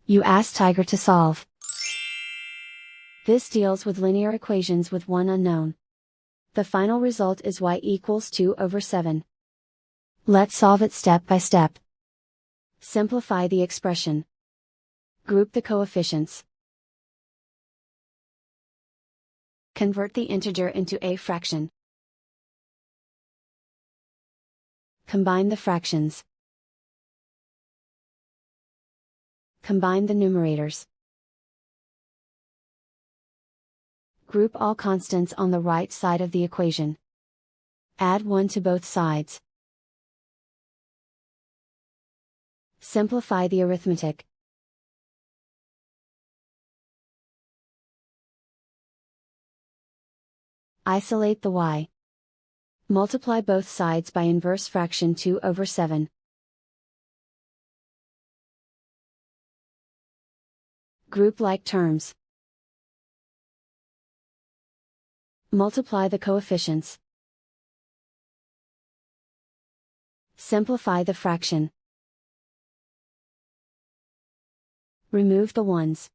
You ask Tiger to solve. This deals with linear equations with one unknown. The final result is y equals 2/7. Let's solve it step by step. Simplify the expression. Group the coefficients. Convert the integer into a fraction. Combine the fractions. Combine the numerators. Group all constants on the right side of the equation. Add 1 to both sides. Simplify the arithmetic. Isolate the y. Multiply both sides by inverse fraction 2/7. Group like terms. Multiply the coefficients. Simplify the fraction. Remove the ones.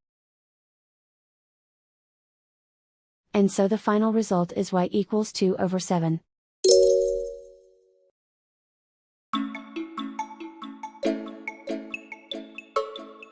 And so the final result is y equals 2/7.